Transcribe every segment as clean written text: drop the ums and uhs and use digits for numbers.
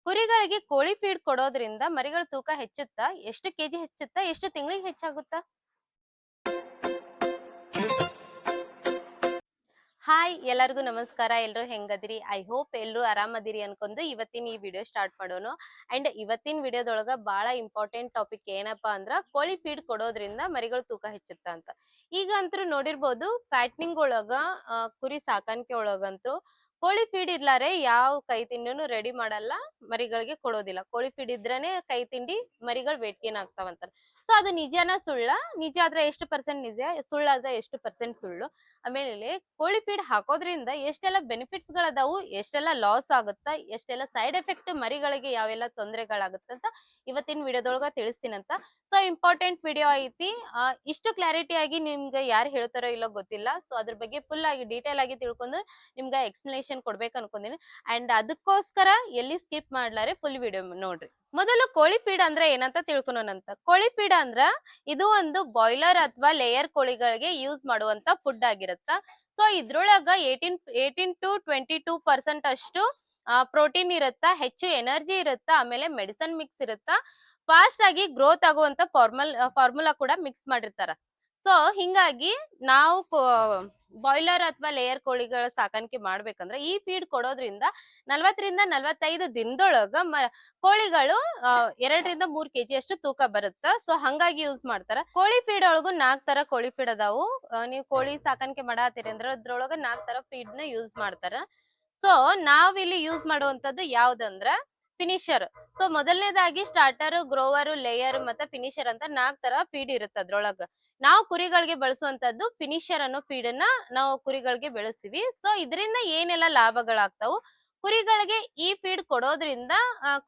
ಕುರಿಗಳಿಗೆ ಕೋಳಿ ಫೀಡ್ ಕೊಡೋದ್ರಿಂದ ಮರಿಗಳ ತೂಕ ಹೆಚ್ಚುತ್ತಾ? ಎಷ್ಟು ಕೆಜಿ ಹೆಚ್ಚುತ್ತಾ? ಎಷ್ಟು ತಿಂಗಳಿಗೆ ಹೆಚ್ಚಾಗುತ್ತಾ? ಹಾಯ್, ಎಲ್ಲರಿಗೂ ನಮಸ್ಕಾರ. ಎಲ್ರು ಹೆಂಗದಿರಿ? ಐ ಹೋಪ್ ಎಲ್ರು ಆರಾಮದಿರಿ ಅನ್ಕೊಂಡು ಇವತ್ತಿನ ಈ ವಿಡಿಯೋ ಸ್ಟಾರ್ಟ್ ಮಾಡೋಣ. ಅಂಡ್ ಇವತ್ತಿನ ವಿಡಿಯೋದೊಳಗ ಬಹಳ ಇಂಪಾರ್ಟೆಂಟ್ ಟಾಪಿಕ್ ಏನಪ್ಪಾ ಅಂದ್ರ ಕೋಳಿ ಫೀಡ್ ಕೊಡೋದ್ರಿಂದ ಮರಿಗಳ ತೂಕ ಹೆಚ್ಚುತ್ತ ಅಂತ. ಈಗ ಅಂತೂ ನೋಡಿರ್ಬೋದು, ಫ್ಯಾಟ್ನಿಂಗ್ ಒಳಗ ಕುರಿ ಸಾಕಾಣಿಕೆ ಒಳಗಂತೂ ಕೋಳಿ ಫೀಡ್ ಇರ್ಲಾರೆ ಯಾವ ಕೈ ತಿಂಡಿನೂ ರೆಡಿ ಮಾಡಲ್ಲ, ಮರಿಗಳಿಗೆ ಕೊಡೋದಿಲ್ಲ. ಕೋಳಿ ಫೀಡ್ ಇದ್ರೇನೆ ಕೈ ತಿಂಡಿ ಮರಿಗಳು ವೇಟ್ ಗೇನ್ ಆಗ್ತಾವಂತ. ಸೊ ಅದು ನಿಜಾನ ಸುಳ್ಳ? ನಿಜ ಆದ್ರೆ ಎಷ್ಟು ಪರ್ಸೆಂಟ್ ನಿಜ, ಸುಳ್ಳಾದ್ರೆ ಎಷ್ಟು ಪರ್ಸೆಂಟ್ ಸುಳ್ಳು? ಆಮೇಲೆ ಕೋಳಿ ಫೀಡ್ ಹಾಕೋದ್ರಿಂದ ಎಷ್ಟೆಲ್ಲ ಬೆನಿಫಿಟ್ಸ್ ಗಳದಾವು, ಎಷ್ಟೆಲ್ಲ ಲಾಸ್ ಆಗುತ್ತಾ, ಎಷ್ಟೆಲ್ಲ ಸೈಡ್ ಎಫೆಕ್ಟ್ ಮರಿಗಳಿಗೆ ಯಾವೆಲ್ಲ ತೊಂದರೆಗಳಾಗುತ್ತಂತ ಇವತ್ತಿನ ವಿಡಿಯೋದೊಳಗ ತಿಳಿಸ್ತೀನಂತ. ಸೊ ಇಂಪಾರ್ಟೆಂಟ್ ವಿಡಿಯೋ ಐತಿ. ಇಷ್ಟು ಕ್ಲಾರಿಟಿ ಆಗಿ ನಿಮ್ಗೆ ಯಾರು ಹೇಳ್ತಾರೋ ಇಲ್ಲೋ ಗೊತ್ತಿಲ್ಲ. ಸೊ ಅದ್ರ ಬಗ್ಗೆ ಫುಲ್ ಆಗಿ ಡೀಟೇಲ್ ಆಗಿ ತಿಳ್ಕೊಂಡು ನಿಮ್ಗೆ ಎಕ್ಸ್ಪ್ಲನೇಷನ್ ಕೊಡ್ಬೇಕು ಅನ್ಕೊಂಡಿನಿ. ಅಂಡ್ ಅದಕ್ಕೋಸ್ಕರ ಎಲ್ಲಿ ಸ್ಕಿಪ್ ಮಾಡ್ಲಾರೆ ಫುಲ್ ವಿಡಿಯೋ ನೋಡ್ರಿ. ಮೊದಲು ಕೋಳಿ ಫೀಡ್ ಅಂದ್ರೆ ಏನಂತ ತಿಳ್ಕೊಳೋಣಂತ. ಕೋಳಿ ಫೀಡ್ ಅಂದ್ರ ಇದು ಒಂದು ಬಾಯ್ಲರ್ ಅಥವಾ ಲೇಯರ್ ಕೋಳಿಗಳಿಗೆ ಯೂಸ್ ಮಾಡುವಂತ ಫುಡ್ ಆಗಿರುತ್ತ. ಸೊ ಇದ್ರೊಳಗ 18 to 22% ಅಷ್ಟು ಪ್ರೋಟೀನ್ ಇರುತ್ತ, ಹೆಚ್ಚು ಎನರ್ಜಿ ಇರುತ್ತ, ಆಮೇಲೆ ಮೆಡಿಸನ್ ಮಿಕ್ಸ್ ಇರುತ್ತ, ಫಾಸ್ಟ್ ಆಗಿ ಗ್ರೋತ್ ಆಗುವಂತ ಫಾರ್ಮುಲಾ ಕೂಡ ಮಿಕ್ಸ್ ಮಾಡಿರ್ತಾರ. ಸೊ ಹಿಂಗಾಗಿ ನಾವು ಬಾಯ್ಲರ್ ಅಥವಾ ಲೇಯರ್ ಕೋಳಿಗಳ ಸಾಕಾಣಿಕೆ ಮಾಡ್ಬೇಕಂದ್ರೆ ಈ ಫೀಡ್ ಕೊಡೋದ್ರಿಂದ 40 ರಿಂದ 45 ದಿನದೊಳಗ ಕೋಳಿಗಳು 2 ರಿಂದ 3 ಕೆಜಿ ಅಷ್ಟು ತೂಕ ಬರುತ್ತ. ಸೊ ಹಂಗಾಗಿ ಯೂಸ್ ಮಾಡ್ತಾರ. ಕೋಳಿ ಫೀಡ್ ಒಳಗು 4 ತರ ಕೋಳಿ ಫೀಡ್ ಅದಾವು. ನೀವು ಕೋಳಿ ಸಾಕಾಣಿಕೆ ಮಾಡಾತಿರಿ ಅಂದ್ರೆ ಅದ್ರೊಳಗ 4 ತರ ಫೀಡ್ ನ ಯೂಸ್ ಮಾಡ್ತಾರ. ಸೊ ನಾವಿಲ್ಲಿ ಯೂಸ್ ಮಾಡುವಂತದ್ದು ಯಾವ್ದಂದ್ರ ಫಿನಿಶರ್. ಸೊ ಮೊದಲನೇದಾಗಿ ಸ್ಟಾರ್ಟರ್, ಗ್ರೋವರ್, ಲೇಯರ್ ಮತ್ತೆ ಫಿನಿಶರ್ ಅಂತ 4 ತರ ಫೀಡ್ ಇರುತ್ತೆ ಅದ್ರೊಳಗ. ನಾವು ಕುರಿಗಳಿಗೆ ಬಳಸುವಂತದ್ದು ಫಿನಿಶರ್ ಅನ್ನೋ ಫೀಡ್ ಅನ್ನ ನಾವು ಕುರಿಗಳಿಗೆ ಬೆಳೆಸ್ತೀವಿ. ಸೊ ಇದರಿಂದ ಏನೆಲ್ಲ ಲಾಭಗಳಾಗ್ತಾವು, ಕುರಿಗಳಿಗೆ ಈ ಫೀಡ್ ಕೊಡೋದ್ರಿಂದ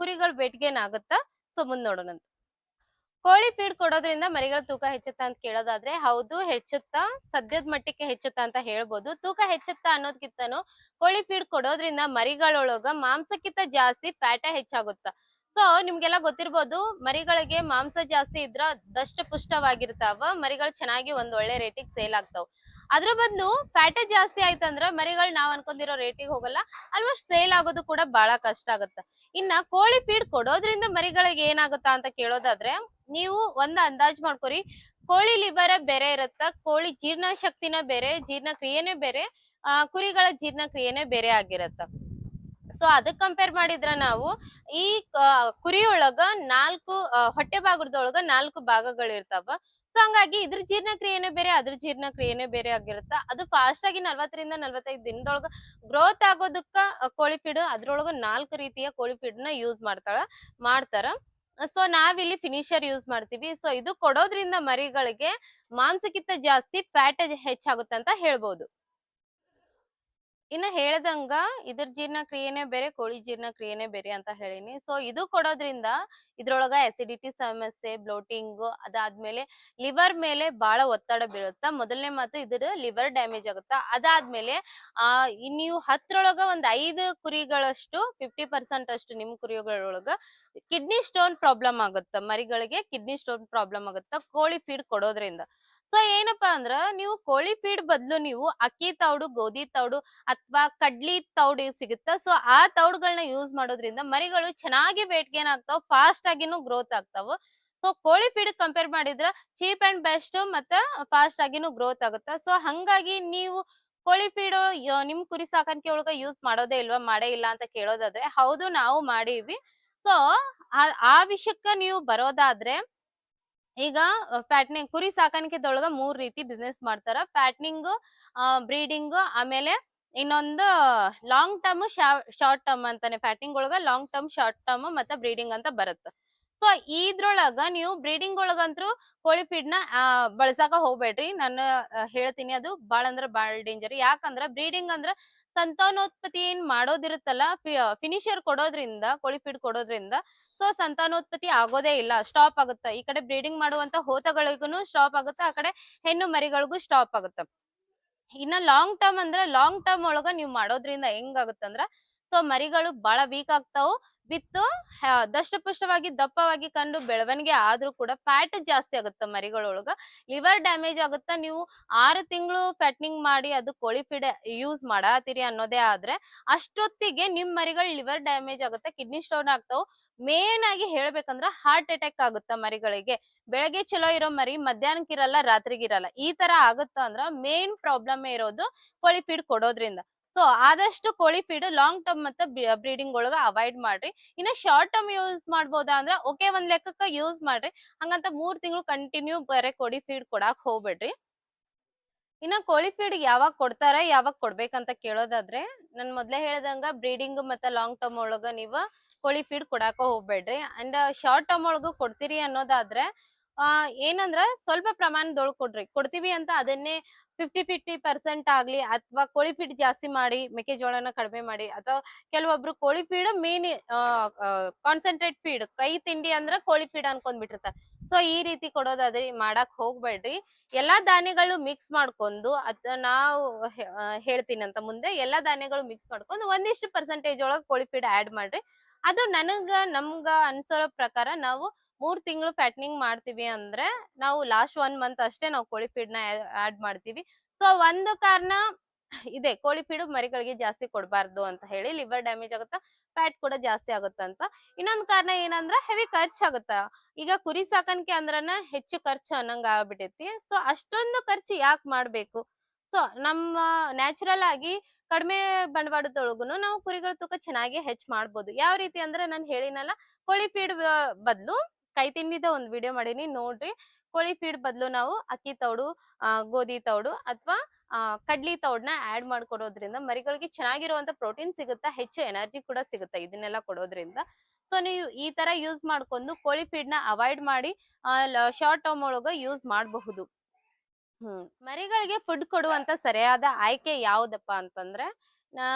ಕುರಿಗಳು ವೇಟ್ ಗೇನ್ ಆಗುತ್ತಾ? ಸೊ ಮುಂದ್ ನೋಡೋಣ. ಕೋಳಿ ಫೀಡ್ ಕೊಡೋದ್ರಿಂದ ಮರಿಗಳ ತೂಕ ಹೆಚ್ಚುತ್ತಾ ಅಂತ ಕೇಳೋದಾದ್ರೆ ಹೌದು, ಹೆಚ್ಚುತ್ತಾ. ಸದ್ಯದ ಮಟ್ಟಕ್ಕೆ ಹೆಚ್ಚುತ್ತಾ ಅಂತ ಹೇಳ್ಬೋದು. ತೂಕ ಹೆಚ್ಚುತ್ತಾ ಅನ್ನೋದ್ಕಿಂತನೂ ಕೋಳಿ ಫೀಡ್ ಕೊಡೋದ್ರಿಂದ ಮರಿಗಳೊಳಗ ಮಾಂಸಕ್ಕಿಂತ ಜಾಸ್ತಿ ಫ್ಯಾಟ ಹೆಚ್ಚಾಗುತ್ತ. ಸೊ ನಿಮ್ಗೆಲ್ಲ ಗೊತ್ತಿರ್ಬೋದು, ಮರಿಗಳಿಗೆ ಮಾಂಸ ಜಾಸ್ತಿ ಇದ್ರ ದಷ್ಟ ಪುಷ್ಟವಾಗಿರ್ತಾವ, ಮರಿಗಳು ಚೆನ್ನಾಗಿ ಒಂದ್ ಒಳ್ಳೆ ರೇಟಿಗೆ ಸೇಲ್ ಆಗ್ತಾವ. ಅದ್ರ ಬದಲು ಫ್ಯಾಟ ಜಾಸ್ತಿ ಆಯ್ತಂದ್ರ ಮರಿಗಳು ನಾವ್ ಅನ್ಕೊಂಡಿರೋ ರೇಟಿಗೆ ಹೋಗಲ್ಲ, ಆಲ್ಮೋಸ್ಟ್ ಸೇಲ್ ಆಗೋದು ಕೂಡ ಬಹಳ ಕಷ್ಟ ಆಗುತ್ತ. ಇನ್ನ ಕೋಳಿ ಫೀಡ್ ಕೊಡೋದ್ರಿಂದ ಮರಿಗಳಿಗೆ ಏನಾಗುತ್ತಾ ಅಂತ ಕೇಳೋದಾದ್ರೆ ನೀವು ಒಂದ್ ಅಂದಾಜ್ ಮಾಡ್ಕೊರಿ. ಕೋಳಿ ಲಿವರ್ ಬೇರೆ ಇರುತ್ತ, ಕೋಳಿ ಜೀರ್ಣ ಶಕ್ತಿನ ಬೇರೆ, ಜೀರ್ಣ ಕ್ರಿಯೆನೇ ಬೇರೆ, ಕುರಿಗಳ ಜೀರ್ಣ ಕ್ರಿಯೆನೇ ಬೇರೆ ಆಗಿರತ್ತ. ಸೊ ಅದಕ್ ಕಂಪೇರ್ ಮಾಡಿದ್ರ ನಾವು ಈ ಕುರಿಯೊಳಗ 4 ಹೊಟ್ಟೆ ಭಾಗದೊಳಗ 4 ಭಾಗಗಳಿರ್ತಾವ. ಸೊ ಹಂಗಾಗಿ ಇದ್ರ ಜೀರ್ಣ ಕ್ರಿಯೆನೇ ಬೇರೆ, ಅದ್ರ ಜೀರ್ಣ ಕ್ರಿಯೆನೇ ಬೇರೆ ಆಗಿರುತ್ತ. ಅದು ಫಾಸ್ಟ್ ಆಗಿ 40 ರಿಂದ 45 ದಿನದೊಳಗ ಗ್ರೋತ್ ಆಗೋದಕ್ಕ ಕೋಳಿ ಫೀಡ್ ಅದ್ರೊಳಗ 4 ರೀತಿಯ ಕೋಳಿ ಫೀಡ್ ನ ಯೂಸ್ ಮಾಡ್ತಾರ. ಸೊ ನಾವಿಲ್ಲಿ ಫಿನಿಶರ್ ಯೂಸ್ ಮಾಡ್ತೀವಿ. ಸೊ ಇದು ಕೊಡೋದ್ರಿಂದ ಮರಿಗಳಿಗೆ ಮಾಂಸಕ್ಕಿಂತ ಜಾಸ್ತಿ ಫ್ಯಾಟ್ ಹೆಚ್ಚಾಗುತ್ತೆ ಅಂತ ಹೇಳ್ಬೋದು. ಇನ್ನ ಹೇಳ್ದಂಗ ಇದ್ರ ಜೀರ್ಣ ಕ್ರಿಯೆನೇ ಬೇರೆ, ಕೋಳಿ ಜೀರ್ಣ ಕ್ರಿಯೆನೇ ಬೇರೆ ಅಂತ ಹೇಳಿನಿ. ಸೊ ಇದು ಕೊಡೋದ್ರಿಂದ ಇದ್ರೊಳಗ ಅಸಿಡಿಟಿ ಸಮಸ್ಯೆ, ಬ್ಲೋಟಿಂಗ್, ಅದಾದ್ಮೇಲೆ ಲಿವರ್ ಮೇಲೆ ಬಹಳ ಒತ್ತಡ ಬೀಳುತ್ತ. ಮೊದಲನೇ ಮಾತು ಇದ್ರ ಲಿವರ್ ಡ್ಯಾಮೇಜ್ ಆಗುತ್ತ. ಅದಾದ್ಮೇಲೆ ನೀವು 10ರೊಳಗ ಒಂದ್ 5 ಕುರಿಗಳಷ್ಟು 50% ಅಷ್ಟು ನಿಮ್ ಕುರಿಗಳೊಳಗ ಕಿಡ್ನಿ ಸ್ಟೋನ್ ಪ್ರಾಬ್ಲಮ್ ಆಗುತ್ತ. ಮರಿಗಳಿಗೆ ಕಿಡ್ನಿ ಸ್ಟೋನ್ ಪ್ರಾಬ್ಲಮ್ ಆಗುತ್ತ ಕೋಳಿ ಫೀಡ್ ಕೊಡೋದ್ರಿಂದ. ಸೊ ಏನಪ್ಪಾ ಅಂದ್ರ ನೀವು ಕೋಳಿ ಫೀಡ್ ಬದ್ಲು ನೀವು ಅಕ್ಕಿ ತೌಡು, ಗೋಧಿ ತೌಡು ಅಥವಾ ಕಡ್ಲಿ ತೌಡು ಸಿಗುತ್ತ. ಸೊ ಆ ತೌಡ್ಗಳನ್ನ ಯೂಸ್ ಮಾಡೋದ್ರಿಂದ ಮರಿಗಳು ಚೆನ್ನಾಗಿ ವೇಟ್ ಗೇನ್ ಆಗ್ತಾವ, ಫಾಸ್ಟ್ ಆಗಿನೂ ಗ್ರೋತ್ ಆಗ್ತಾವ. ಸೊ ಕೋಳಿ ಫೀಡ್ ಕಂಪೇರ್ ಮಾಡಿದ್ರ ಚೀಪ್ ಅಂಡ್ ಬೆಸ್ಟ್ ಮತ್ತ ಫಾಸ್ಟ್ ಆಗಿನೂ ಗ್ರೋತ್ ಆಗುತ್ತ. ಸೊ ಹಂಗಾಗಿ ನೀವು ಕೋಳಿ ಫೀಡ್ ನಿಮ್ ಕುರಿ ಸಾಕಾಣಿಕೆ ಒಳಗ ಯೂಸ್ ಮಾಡೋದೇ ಇಲ್ವಾ, ಮಾಡೇ ಇಲ್ಲ ಅಂತ ಕೇಳೋದಾದ್ರೆ ಹೌದು, ನಾವು ಮಾಡೀವಿ. ಸೊ ಆ ವಿಷಯಕ್ಕ ನೀವು ಬರೋದಾದ್ರೆ ಈಗ ಫ್ಯಾಟ್ನಿಂಗ್ ಕುರಿ ಸಾಕಾಣಿಕೆದೊಳಗ 3 ರೀತಿ ಬಿಸ್ನೆಸ್ ಮಾಡ್ತಾರ. ಫ್ಯಾಟ್ನಿಂಗ್, ಬ್ರೀಡಿಂಗ್, ಆಮೇಲೆ ಇನ್ನೊಂದು ಲಾಂಗ್ ಟರ್ಮ್, ಶಾರ್ಟ್ ಟರ್ಮ್ ಅಂತಾನೆ. ಫ್ಯಾಟಿಂಗ್ ಒಳಗ ಲಾಂಗ್ ಟರ್ಮ್, ಶಾರ್ಟ್ ಟರ್ಮ್ ಮತ್ತೆ ಬ್ರೀಡಿಂಗ್ ಅಂತ ಬರುತ್ತೆ. ಸೊ ಇದ್ರೊಳಗ ನೀವು ಬ್ರೀಡಿಂಗ್ ಒಳಗಂತ್ರು ಕೋಳಿ ಫೀಡ್ ನ ಬಳಸಾಕ ಹೋಗ್ಬೇಡ್ರಿ. ನಾನು ಹೇಳ್ತೀನಿ, ಅದು ಬಾಳ ಅಂದ್ರ ಬಾಳ ಡೇಂಜರ್. ಯಾಕಂದ್ರ ಬ್ರೀಡಿಂಗ್ ಅಂದ್ರ ಸಂತಾನೋತ್ಪತ್ತಿ ಏನ್ ಮಾಡೋದಿರುತ್ತಲ್ಲ, ಫಿನಿಶರ್ ಕೊಡೋದ್ರಿಂದ, ಕೋಳಿ ಫೀಡ್ ಕೊಡೋದ್ರಿಂದ ಸೊ ಸಂತಾನೋತ್ಪತ್ತಿ ಆಗೋದೇ ಇಲ್ಲ, ಸ್ಟಾಪ್ ಆಗುತ್ತೆ. ಈ ಕಡೆ ಬ್ರೀಡಿಂಗ್ ಮಾಡುವಂತ ಹೋತಗಳಿಗೂ ಸ್ಟಾಪ್ ಆಗುತ್ತೆ, ಆ ಕಡೆ ಹೆಣ್ಣು ಮರಿಗಳಿಗೂ ಸ್ಟಾಪ್ ಆಗುತ್ತೆ. ಇನ್ನ ಲಾಂಗ್ ಟರ್ಮ್ ಒಳಗ ನೀವ್ ಮಾಡೋದ್ರಿಂದ ಹೆಂಗಾಗುತ್ತಂದ್ರ, ಸೊ ಮರಿಗಳು ಬಹಳ ವೀಕ್ ಆಗ್ತಾವು. ವಿತ್ ದಷ್ಟಪುಷ್ಟವಾಗಿ ದಪ್ಪವಾಗಿ ಕಂಡು ಬೆಳವಣಿಗೆ ಆದ್ರೂ ಕೂಡ ಫ್ಯಾಟ್ ಜಾಸ್ತಿ ಆಗುತ್ತ ಮರಿಗಳೊಳಗ. ಲಿವರ್ ಡ್ಯಾಮೇಜ್ ಆಗುತ್ತ. ನೀವು 6 ತಿಂಗಳು ಫ್ಯಾಟ್ನಿಂಗ್ ಮಾಡಿ ಅದು ಕೋಳಿ ಫೀಡ್ ಯೂಸ್ ಮಾಡಾತಿರಿ ಅನ್ನೋದೇ ಆದ್ರೆ ಅಷ್ಟೊತ್ತಿಗೆ ನಿಮ್ ಮರಿಗಳ ಲಿವರ್ ಡ್ಯಾಮೇಜ್ ಆಗುತ್ತೆ, ಕಿಡ್ನಿ ಸ್ಟೋನ್ ಆಗ್ತಾವು. ಮೇನ್ ಆಗಿ ಹೇಳ್ಬೇಕಂದ್ರ ಹಾರ್ಟ್ ಅಟ್ಯಾಕ್ ಆಗುತ್ತ ಮರಿಗಳಿಗೆ. ಬೆಳಗ್ಗೆ ಚಲೋ ಇರೋ ಮರಿ ಮಧ್ಯಾಹ್ನಕ್ಕಿರಲ್ಲ, ರಾತ್ರಿಗಿರಲ್ಲ. ಈ ತರ ಆಗುತ್ತ ಅಂದ್ರ ಮೇನ್ ಪ್ರಾಬ್ಲಮ್ ಇರೋದು ಕೋಳಿ ಫೀಡ್ ಕೊಡೋದ್ರಿಂದ. ಸೊ ಆದಷ್ಟು ಕೋಳಿ ಫೀಡ್ ಲಾಂಗ್ ಟರ್ಮ್ ಮತ್ತೆ ಬ್ರೀಡಿಂಗ್ ಒಳಗ ಅವಾಯ್ಡ್ ಮಾಡ್ರಿ. ಇನ್ನ ಶಾರ್ಟ್ ಟರ್ಮ್ ಯೂಸ್ ಮಾಡ್ಬೋದಾ ಅಂದ್ರ ಓಕೆ, ಒಂದ್ ಲೆಕ್ಕಕ್ಕ ಯೂಸ್ ಮಾಡ್ರಿ. ಹಂಗಂತ 3 ತಿಂಗಳು ಕಂಟಿನ್ಯೂ ಬರೇ ಕೋಳಿ ಫೀಡ್ ಕೊಡಾಕ್ ಹೋಗ್ಬೇಡ್ರಿ. ಇನ್ನ ಕೋಳಿ ಫೀಡ್ ಯಾವಾಗ ಕೊಡ್ತಾರ, ಯಾವಾಗ ಕೊಡ್ಬೇಕಂತ ಕೇಳೋದಾದ್ರೆ, ನಾನ್ ಮೊದ್ಲೇ ಹೇಳ್ದಂಗ ಬ್ರೀಡಿಂಗ್ ಮತ್ತೆ ಲಾಂಗ್ ಟರ್ಮ್ ಒಳಗ ನೀವ್ ಕೋಳಿ ಫೀಡ್ ಕೊಡಾಕ ಹೋಗ್ಬೇಡ್ರಿ. ಅಂಡ್ ಶಾರ್ಟ್ ಟರ್ಮ್ ಒಳಗು ಕೊಡ್ತೀರಿ ಅನ್ನೋದಾದ್ರೆ ಏನಂದ್ರ ಸ್ವಲ್ಪ ಪ್ರಮಾಣದೊಳಗ್ ಕೊಡ್ರಿ. ಕೊಡ್ತೀವಿ ಅಂತ ಅದನ್ನೇ 50-50% ಆಗ್ಲಿ, ಅಥವಾ ಕೋಳಿ ಫೀಡ್ ಜಾಸ್ತಿ ಮಾಡಿ ಮೆಕ್ಕೆಜೋಳನ ಕಡಿಮೆ ಮಾಡಿ, ಅಥವಾ ಕೆಲವೊಬ್ರು ಕೋಳಿ ಫೀಡ್ ಮೇನ್ ಕಾನ್ಸಂಟ್ರೇಟ್ ಫೀಡ್, ಕೈ ತಿಂಡಿ ಅಂದ್ರ ಕೋಳಿ ಫೀಡ್ ಅನ್ಕೊಂಡ್ಬಿಟ್ಟಿರ್ತಾರ. ಸೊ ಈ ರೀತಿ ಕೊಡೋದಾದ್ರೆ ಮಾಡಾಕ್ ಹೋಗ್ಬೇಡ್ರಿ. ಎಲ್ಲಾ ಧಾನ್ಯಗಳು ಮಿಕ್ಸ್ ಮಾಡ್ಕೊಂಡು, ನಾವು ಹೇಳ್ತೀನಿ ಅಂತ ಮುಂದೆ, ಎಲ್ಲಾ ಧಾನ್ಯಗಳು ಮಿಕ್ಸ್ ಮಾಡ್ಕೊಂಡು ಒಂದಿಷ್ಟು ಪರ್ಸೆಂಟೇಜ್ ಒಳಗ್ ಕೋಳಿ ಫೀಡ್ ಆಡ್ ಮಾಡ್ರಿ. ಅದು ನಮ್ಗ ಅನ್ಸೋ ಪ್ರಕಾರ ನಾವು 3 ತಿಂಗಳು ಫ್ಯಾಟ್ನಿಂಗ್ ಮಾಡ್ತೀವಿ ಅಂದ್ರೆ ನಾವು ಲಾಸ್ಟ್ 1 ಮಂತ್ ಅಷ್ಟೇ ನಾವು ಕೋಳಿ ಫೀಡ್ ನ ಆಡ್ ಮಾಡ್ತೀವಿ. ಸೊ ಒಂದು ಕಾರಣ ಇದೆ, ಕೋಳಿ ಫೀಡ್ ಮರಿಗಳಿಗೆ ಜಾಸ್ತಿ ಕೊಡಬಾರ್ದು ಅಂತ ಹೇಳಿ. ಲಿವರ್ ಡ್ಯಾಮೇಜ್ ಆಗುತ್ತಾ, ಫ್ಯಾಟ್ ಕೂಡ ಜಾಸ್ತಿ ಆಗುತ್ತಂತ. ಇನ್ನೊಂದ್ ಕಾರಣ ಏನಂದ್ರ ಹೆವಿ ಖರ್ಚಾಗುತ್ತ. ಈಗ ಕುರಿ ಸಾಕಾಣಿಕೆ ಅಂದ್ರನ ಹೆಚ್ಚು ಖರ್ಚು ಅನ್ನಂಗ ಆಗ್ಬಿಟ್ಟೈತಿ. ಸೊ ಅಷ್ಟೊಂದು ಖರ್ಚು ಯಾಕೆ ಮಾಡ್ಬೇಕು? ಸೊ ನಮ್ಮ ನ್ಯಾಚುರಲ್ ಆಗಿ ಕಡಿಮೆ ಬಂಡವಾಳದೊಳಗುನು ನಾವು ಕುರಿಗಳ ತೂಕ ಚೆನ್ನಾಗಿ ಹೆಚ್ಚ್ ಮಾಡ್ಬೋದು. ಯಾವ ರೀತಿ ಅಂದ್ರೆ ನಾನ್ ಹೇಳಿನಲ್ಲ, ಕೋಳಿ ಫೀಡ್ ಬದ್ಲು ಕೈ ತಿಂಡಿದ ಒಂದ್ ವಿಡಿಯೋ ಮಾಡೀನಿ, ನೋಡ್ರಿ. ಕೋಳಿ ಫೀಡ್ ಬದ್ಲು ನಾವು ಅಕ್ಕಿ ತೌಡು, ಗೋಧಿ ತೌಡು ಅಥವಾ ಕಡ್ಲಿ ತೌಡ್ನ ಆಡ್ ಮಾಡ್ಕೊಡೋದ್ರಿಂದ ಮರಿಗಳಿಗೆ ಚೆನ್ನಾಗಿರುವಂತ ಪ್ರೋಟೀನ್ ಸಿಗುತ್ತಾ, ಹೆಚ್ಚು ಎನರ್ಜಿ ಕೂಡ ಸಿಗುತ್ತೆ ಇದನ್ನೆಲ್ಲ ಕೊಡೋದ್ರಿಂದ. ಸೊ ನೀವು ಈ ತರ ಯೂಸ್ ಮಾಡ್ಕೊಂಡು ಕೋಳಿ ಫೀಡ್ ನ ಅವಾಯ್ಡ್ ಮಾಡಿ ಶಾರ್ಟ್ ಟರ್ಮ್ ಒಳಗ ಯೂಸ್ ಮಾಡಬಹುದು. ಮರಿಗಳಿಗೆ ಫುಡ್ ಕೊಡುವಂತ ಸರಿಯಾದ ಆಯ್ಕೆ ಯಾವ್ದಪ್ಪ ಅಂತಂದ್ರೆ, ಆ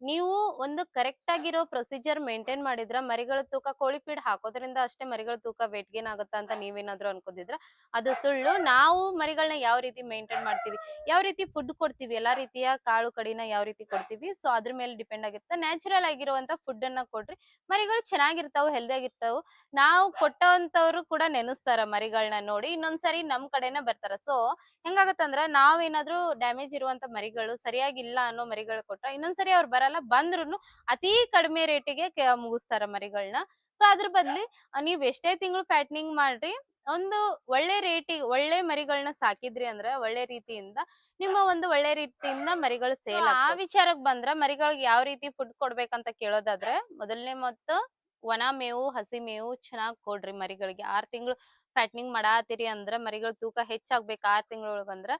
ನೀವು ಒಂದು ಕರೆಕ್ಟ್ ಆಗಿರೋ ಪ್ರೊಸೀಜರ್ ಮೇಂಟೈನ್ ಮಾಡಿದ್ರ ಮರಿಗಳ ತೂಕ, ಕೋಳಿ ಫೀಡ್ ಹಾಕೋದ್ರಿಂದ ಅಷ್ಟೇ ಮರಿಗಳ ತೂಕ ವೇಟ್ ಗೇನ್ ಆಗುತ್ತಾ ಅಂತ ನೀವೇನಾದ್ರೂ ಅನ್ಕೋದಿದ್ರ ಅದು ಸುಳ್ಳು. ನಾವು ಮರಿಗಳನ್ನ ಯಾವ ರೀತಿ ಮೇಂಟೈನ್ ಮಾಡ್ತೀವಿ, ಯಾವ ರೀತಿ ಫುಡ್ ಕೊಡ್ತೀವಿ, ಎಲ್ಲಾ ರೀತಿಯ ಕಾಳು ಕಡಿನ ಯಾವ ರೀತಿ ಕೊಡ್ತೀವಿ, ಸೊ ಅದ್ರ ಮೇಲೆ ಡಿಪೆಂಡ್ ಆಗಿರುತ್ತೆ. ನ್ಯಾಚುರಲ್ ಆಗಿರುವಂತ ಫುಡ್ ಅನ್ನ ಕೊಡ್ರಿ, ಮರಿಗಳು ಚೆನ್ನಾಗಿರ್ತಾವ, ಹೆಲ್ದಿ ಆಗಿರ್ತಾವ. ನಾವು ಕೊಟ್ಟಂತವ್ರು ಕೂಡ ನೆನೆಸ್ತಾರ ಮರಿಗಳನ್ನ ನೋಡಿ, ಇನ್ನೊಂದ್ಸರಿ ನಮ್ ಕಡೆನೆ ಬರ್ತಾರ. ಸೊ ಹೆಂಗಾಗತ್ತಂದ್ರ ನಾವೇನಾದ್ರೂ ಡ್ಯಾಮೇಜ್ ಇರುವಂತ ಮರಿಗಳು, ಸರಿಯಾಗಿಲ್ಲ ಅನ್ನೋ ಮರಿಗಳು ಕೊಟ್ರ ಇನ್ನೊಂದ್ಸರಿ ಅವ್ರು ಬರಲ್ಲ, ಬಂದ್ರುನು ಅತಿ ಕಡಿಮೆ ರೇಟಿಗೆ ಮುಗಿಸ್ತಾರ ಮರಿಗಳನ್ನ. ಸೊ ಅದ್ರ ಬದ್ಲಿ ನೀವ್ ಎಷ್ಟೇ ತಿಂಗಳು ಫ್ಯಾಟ್ನಿಂಗ್ ಮಾಡ್ರಿ, ಒಂದು ಒಳ್ಳೆ ರೇಟಿಗೆ ಒಳ್ಳೆ ಮರಿಗಳನ್ನ ಸಾಕಿದ್ರಿ ಅಂದ್ರ ಒಳ್ಳೆ ರೀತಿಯಿಂದ ನಿಮ್ಮ ಒಂದು ಒಳ್ಳೆ ರೀತಿಯಿಂದ ಮರಿಗಳು ಸೇಲ್. ಆ ವಿಚಾರಕ್ ಬಂದ್ರ ಮರಿಗಳಿಗೆ ಯಾವ ರೀತಿ ಫುಡ್ ಕೊಡ್ಬೇಕಂತ ಕೇಳೋದಾದ್ರೆ, ಮೊದಲನೇ ಮತ್ತು ಒಣ ಮೇವು, ಹಸಿ ಮೇವು ಚೆನ್ನಾಗ್ ಕೊಡ್ರಿ ಮರಿಗಳಿಗೆ. 6 ತಿಂಗಳು ಫ್ಯಾಟ್ನಿಂಗ್ ಮಾಡಾತಿರಿ ಅಂದ್ರ ಮರಿಗಳ ತೂಕ ಹೆಚ್ಚಾಗ್ಬೇಕು 6 ತಿಂಗಳೊಳಗಂದ್ರ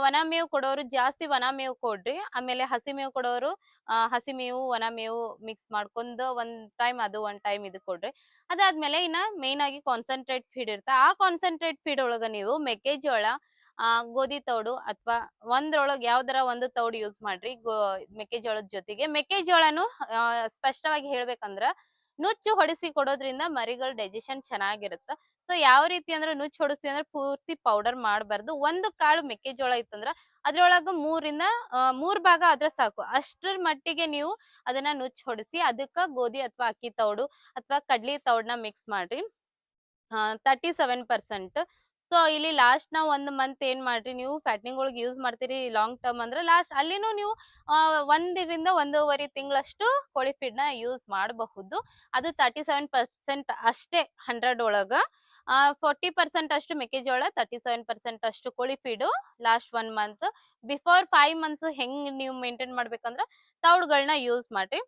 ಒಣ ಮೇವು ಕೊಡೋರು ಜಾಸ್ತಿ ಒಣ ಮೇವು ಕೊಡ್ರಿ. ಆಮೇಲೆ ಹಸಿ ಮೇವು ಕೊಡೋರು ಹಸಿ ಮೇವು ಒಣ ಮೇವು ಮಿಕ್ಸ್ ಮಾಡ್ಕೊಂಡು ಒಂದ್ ಟೈಮ್ ಅದು ಒಂದ್ ಟೈಮ್ ಇದು ಕೊಡ್ರಿ. ಅದಾದ್ಮೇಲೆ ಇನ್ನ ಮೇನ್ ಆಗಿ ಕಾನ್ಸಂಟ್ರೇಟ್ ಫೀಡ್ ಇರ್ತ. ಆ ಕಾನ್ಸಂಟ್ರೇಟ್ ಫೀಡ್ ಒಳಗ ನೀವು ಮೆಕ್ಕೆಜೋಳ, ಗೋಧಿ ತೌಡು ಅಥವಾ ಒಂದ್ರೊಳಗ್ ಯಾವ್ದಾರ ಒಂದು ತೌಡು ಯೂಸ್ ಮಾಡ್ರಿ. ಮೆಕ್ಕೆಜೋಳದ ಜೊತೆಗೆ ಮೆಕ್ಕೆಜೋಳನು ಸ್ಪಷ್ಟವಾಗಿ ಹೇಳ್ಬೇಕಂದ್ರ ನುಚ್ಚು ಹೊಡಿಸಿ ಕೊಡೋದ್ರಿಂದ ಮರಿಗಳ ಡೈಜೆಷನ್ ಚೆನ್ನಾಗಿರುತ್ತ. ಸೊ ಯಾವ ರೀತಿ ಅಂದ್ರೆ ನುಚ್ಚು ಹೊಡಿಸಿ ಅಂದ್ರೆ ಪೂರ್ತಿ ಪೌಡರ್ ಮಾಡಬಾರ್ದು. ಒಂದು ಕಾಳು ಮೆಕ್ಕೆಜೋಳ ಇತ್ತಂದ್ರ ಅದ್ರೊಳಗ 3 ಭಾಗ ಆದ್ರೆ ಸಾಕು. ಅಷ್ಟ್ರ ಮಟ್ಟಿಗೆ ನೀವು ಅದನ್ನ ನುಚ್ಚು ಹೊಡಿಸಿ ಅದಕ್ಕ ಗೋಧಿ ಅಥವಾ ಅಕ್ಕಿ ತೌಡು ಅಥವಾ ಕಡ್ಲಿ ತೌಡ್ನ ಮಿಕ್ಸ್ ಮಾಡ್ರಿ 37%. ಸೊ ಇಲ್ಲಿ ಲಾಸ್ಟ್ ನ 1 ಮಂತ್ ಏನ್ ಮಾಡ್ರಿ, ನೀವು ಫ್ಯಾಟ್ನಿಂಗ್ ಒಳಗ್ ಯೂಸ್ ಮಾಡ್ತೀರಿ ಲಾಂಗ್ ಟರ್ಮ್ ಅಂದ್ರೆ ಲಾಸ್ಟ್ ಅಲ್ಲಿನೂ ನೀವು 1 ರಿಂದ 1.5 ತಿಂಗಳಷ್ಟು ಕೋಳಿ ಫೀಡ್ ನ ಯೂಸ್ ಮಾಡಬಹುದು. ಅದು 37% ಅಷ್ಟೇ 100 ಒಳಗ. 40% ಅಷ್ಟು ಮೆಕ್ಕೆಜೋಳ, 37% ಅಷ್ಟು ಕೋಳಿ feed last 1 month. Before 5 months ಹೆಂಗ್ ನೀವು ಮೇಂಟೈನ್ ಮಾಡ್ಬೇಕಂದ್ರ ತೌಡ್ಗಳನ್ನ ಯೂಸ್ ಮಾಡ್ರಿ.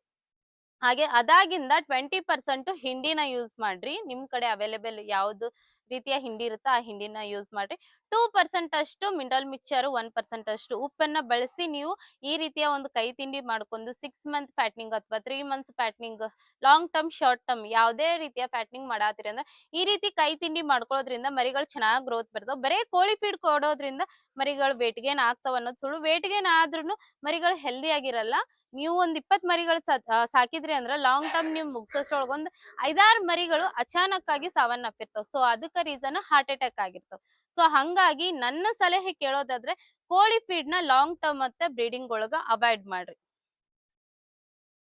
ಹಾಗೆ ಅದಾಗಿಂದ 20% ಹಿಂಡಿನ ಯೂಸ್ ಮಾಡ್ರಿ. ನಿಮ್ ಕಡೆ ಅವೈಲೇಬಲ್ ಯಾವ್ದು ರೀತಿಯ ಹಿಂಡಿ ಇರುತ್ತೋ ಆ ಹಿಂಡಿನ ಯೂಸ್ ಮಾಡ್ರಿ. 2% ಅಷ್ಟು ಮಿನರಲ್ ಮಿಕ್ಸ್ಚರ್, 1% ಅಷ್ಟು ಉಪ್ಪನ್ನ ಬಳಸಿ ನೀವು ಈ ರೀತಿಯ ಒಂದು ಕೈ ತಿಂಡಿ ಮಾಡ್ಕೊಂಡು 6 ಮಂತ್ ಫ್ಯಾಟ್ನಿಂಗ್ ಅಥವಾ 3 months fattening, long term short term ಯಾವ್ದೇ ರೀತಿಯ ಫ್ಯಾಟ್ನಿಂಗ್ ಮಾಡಾತಿರಿ ಅಂದ್ರೆ ಈ ರೀತಿ ಕೈ ತಿಂಡಿ ಮಾಡ್ಕೊಳ್ಳೋದ್ರಿಂದ ಮರಿಗಳು ಚೆನ್ನಾಗಿ ಗ್ರೋತ್ ಬರ್ತಾವ. ಬರೇ ಕೋಳಿ ಫೀಡ್ ಕೊಡೋದ್ರಿಂದ ಮರಿಗಳು ವೇಟ್ ಗೇನ್ ಆಗ್ತಾವ ಅನ್ನೋದು ಸುಳ್ಳು. ವೇಟ್ ಗೇನ್ ಆದ್ರೂ ಮರಿಗಳು ಹೆಲ್ದಿ ಆಗಿರಲ್ಲ. ನೀವು ಒಂದ್ 20 ಮರಿಗಳು ಸಾಕಿದ್ರಿ ಅಂದ್ರ ಲಾಂಗ್ ಟರ್ಮ್ ನೀವು ಮುಗ್ಸೋಷ್ಟ್ರೊಳಗ ಒಂದ್ 5-6 ಮರಿಗಳು ಅಚಾನಕ್ ಆಗಿ ಸಾವನ್ನಪ್ಪಿರ್ತಾವ. ಸೊ ಅದಕ್ಕ ರೀಸನ್ ಹಾರ್ಟ್ ಅಟ್ಯಾಕ್ ಆಗಿರ್ತಾವ. ಸೊ ಹಂಗಾಗಿ ನನ್ನ ಸಲಹೆ ಕೇಳೋದಾದ್ರೆ ಕೋಳಿ ಫೀಡ್ ನ ಲಾಂಗ್ ಟರ್ಮ್ ಮತ್ತೆ ಬ್ರೀಡಿಂಗ್ ಒಳಗ ಅವಾಯ್ಡ್ ಮಾಡ್ರಿ.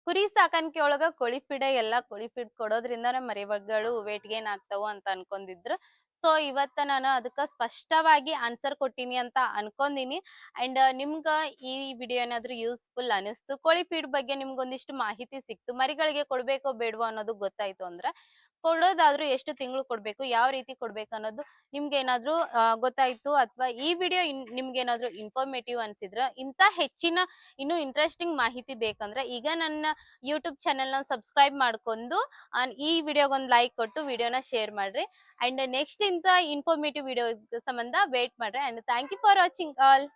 ಕುರಿ ಸಾಕಾಣಿಕೆ ಒಳಗ ಕೋಳಿ ಫೀಡ್ ಎಲ್ಲಾ ಕೋಳಿ ಫೀಡ್ ಕೊಡೋದ್ರಿಂದಾನೇ ಮರಿಗಳು ವೇಟ್ ಗೇನ್ ಆಗ್ತಾವು ಅಂತ ಅನ್ಕೊಂಡಿದ್ರು. ಸೊ ಇವತ್ತ ನಾನು ಅದಕ್ಕ ಸ್ಪಷ್ಟವಾಗಿ ಆನ್ಸರ್ ಕೊಟ್ಟಿನಿ ಅಂತ ಅನ್ಕೊಂದಿನಿ. ಅಂಡ್ ನಿಮ್ಗ ಈ ವಿಡಿಯೋ ಏನಾದ್ರು ಯೂಸ್ಫುಲ್ ಅನಿಸ್ತು, ಕೋಳಿ ಫೀಡ್ ಬಗ್ಗೆ ನಿಮ್ಗೊಂದಿಷ್ಟು ಮಾಹಿತಿ ಸಿಕ್ತು, ಮರಿಗಳಿಗೆ ಕೊಡ್ಬೇಕೋ ಬೇಡವೋ ಅನ್ನೋದು ಗೊತ್ತಾಯ್ತು ಅಂದ್ರೆ ಕೊಡೋದಾದ್ರೂ ಎಷ್ಟು ತಿಂಗಳು ಕೊಡ್ಬೇಕು, ಯಾವ ರೀತಿ ಕೊಡ್ಬೇಕು ಅನ್ನೋದು ನಿಮ್ಗೇನಾದ್ರೂ ಗೊತ್ತಾಯ್ತು ಅಥವಾ ಈ ವಿಡಿಯೋ ನಿಮ್ಗೇನಾದ್ರೂ ಇನ್ಫಾರ್ಮೇಟಿವ್ ಅನ್ಸಿದ್ರ ಇಂತ ಹೆಚ್ಚಿನ ಇನ್ನು ಇಂಟ್ರೆಸ್ಟಿಂಗ್ ಮಾಹಿತಿ ಬೇಕಂದ್ರೆ ಈಗ ನನ್ನ ಯೂಟ್ಯೂಬ್ ಚಾನೆಲ್ ನ ಸಬ್ಸ್ಕ್ರೈಬ್ ಮಾಡ್ಕೊಂಡು ಈ ವಿಡಿಯೋಗೊಂದು ಲೈಕ್ ಕೊಟ್ಟು ವಿಡಿಯೋನ ಶೇರ್ ಮಾಡ್ರಿ. ಅಂಡ್ ನೆಕ್ಸ್ಟ್ ಇಂತ ಇನ್ಫಾರ್ಮೇಟಿವ್ ವಿಡಿಯೋ ಸಂಬಂಧ ವೇಟ್ ಮಾಡ್ರಿ. And thank you for watching all.